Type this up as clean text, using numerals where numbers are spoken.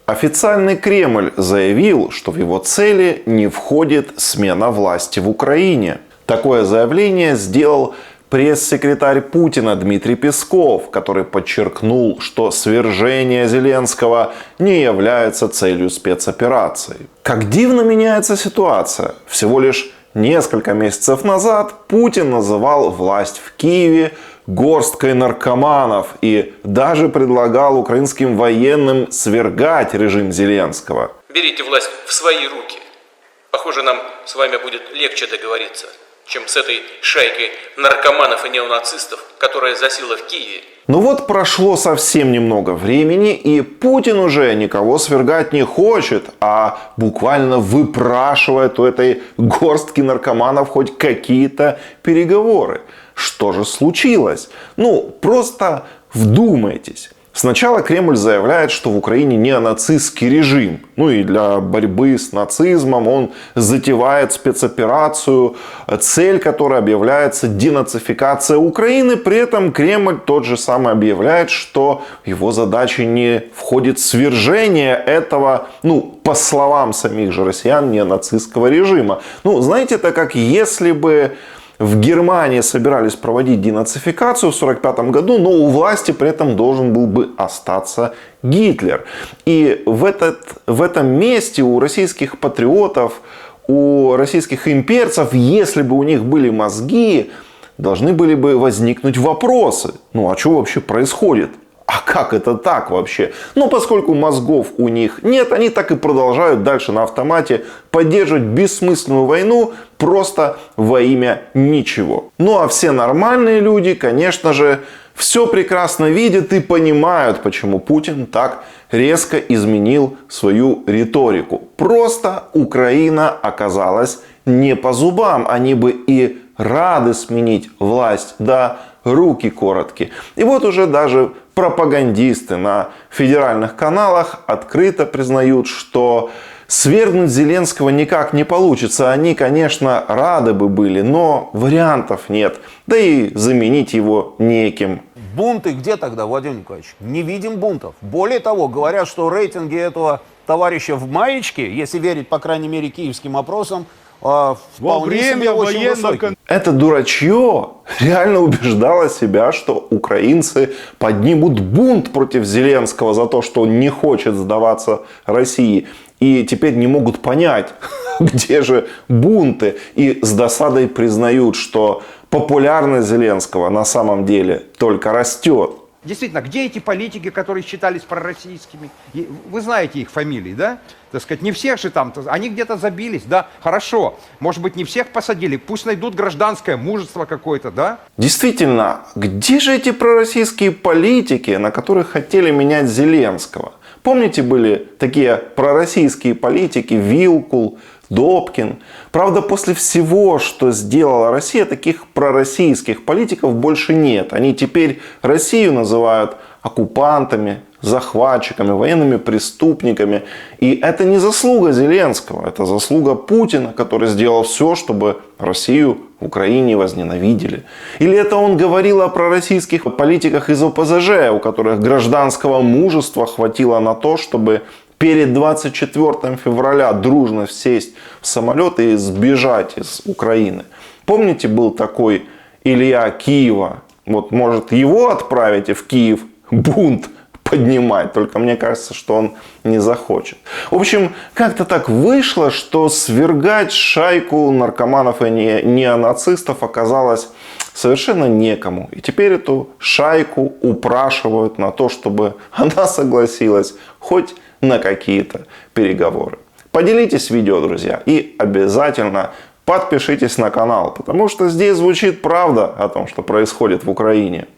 Официальный Кремль заявил, что в его цели не входит смена власти в Украине. Такое заявление сделал пресс-секретарь Путина Дмитрий Песков, который подчеркнул, что свержение Зеленского не является целью спецоперации. Как дивно меняется ситуация. Всего лишь несколько месяцев назад Путин называл власть в Киеве горсткой наркоманов и даже предлагал украинским военным свергать режим Зеленского. Берите власть в свои руки. Похоже, нам с вами будет легче договориться, чем с этой шайкой наркоманов и неонацистов, которая засела в Киеве. Ну вот прошло совсем немного времени, и Путин уже никого свергать не хочет, а буквально выпрашивает у этой горстки наркоманов хоть какие-то переговоры. Что же случилось? Ну, просто вдумайтесь. Сначала Кремль заявляет, что в Украине неонацистский режим. Ну и для борьбы с нацизмом он затевает спецоперацию, цель которой объявляется денацификация Украины. При этом Кремль тот же самый объявляет, что в его задачи не входит свержение этого, по словам самих же россиян, неонацистского режима. Знаете, это как если бы в Германии собирались проводить денацификацию в 1945 году, но у власти при этом должен был бы остаться Гитлер. И в этом месте у российских патриотов, у российских имперцев, если бы у них были мозги, должны были бы возникнуть вопросы. А что вообще происходит? А как это так вообще? Поскольку мозгов у них нет, они так и продолжают дальше на автомате поддерживать бессмысленную войну просто во имя ничего. А все нормальные люди, конечно же, все прекрасно видят и понимают, почему Путин так резко изменил свою риторику. Просто Украина оказалась не по зубам. Они бы и рады сменить власть, да, руки короткие. И вот уже даже пропагандисты на федеральных каналах открыто признают, что свергнуть Зеленского никак не получится. Они, конечно, рады бы были, но вариантов нет. Да и заменить его неким. Бунты где тогда, Владимир Николаевич? Не видим бунтов. Более того, говорят, что рейтинги этого товарища в маечке, если верить, по крайней мере, киевским опросам, вполне себе очень высокий. Это дурачье реально убеждало себя, что украинцы поднимут бунт против Зеленского за то, что он не хочет сдаваться России. И теперь не могут понять, где же бунты. И с досадой признают, что популярность Зеленского на самом деле только растет. Действительно, где эти политики, которые считались пророссийскими? Вы знаете их фамилии, да? Так сказать, не всех же там, они где-то забились, да? Хорошо, может быть, не всех посадили, пусть найдут гражданское мужество какое-то, да? Действительно, где же эти пророссийские политики, на которых хотели менять Зеленского? Помните, были такие пророссийские политики, Вилкул, Добкин. Правда, после всего, что сделала Россия, таких пророссийских политиков больше нет. Они теперь Россию называют оккупантами, захватчиками, военными преступниками. И это не заслуга Зеленского, это заслуга Путина, который сделал все, чтобы Россию в Украине возненавидели. Или это он говорил о пророссийских политиках из ОПЗЖ, у которых гражданского мужества хватило на то, чтобы перед 24 февраля дружно сесть в самолет и сбежать из Украины. Помните, был такой Илья Киева? Вот, может, его отправите в Киев бунт поднимать, только мне кажется, что он не захочет. В общем, как-то так вышло, что свергать шайку наркоманов и неонацистов оказалось совершенно некому. И теперь эту шайку упрашивают на то, чтобы она согласилась хоть на какие-то переговоры. Поделитесь видео, друзья, и обязательно подпишитесь на канал, потому что здесь звучит правда о том, что происходит в Украине.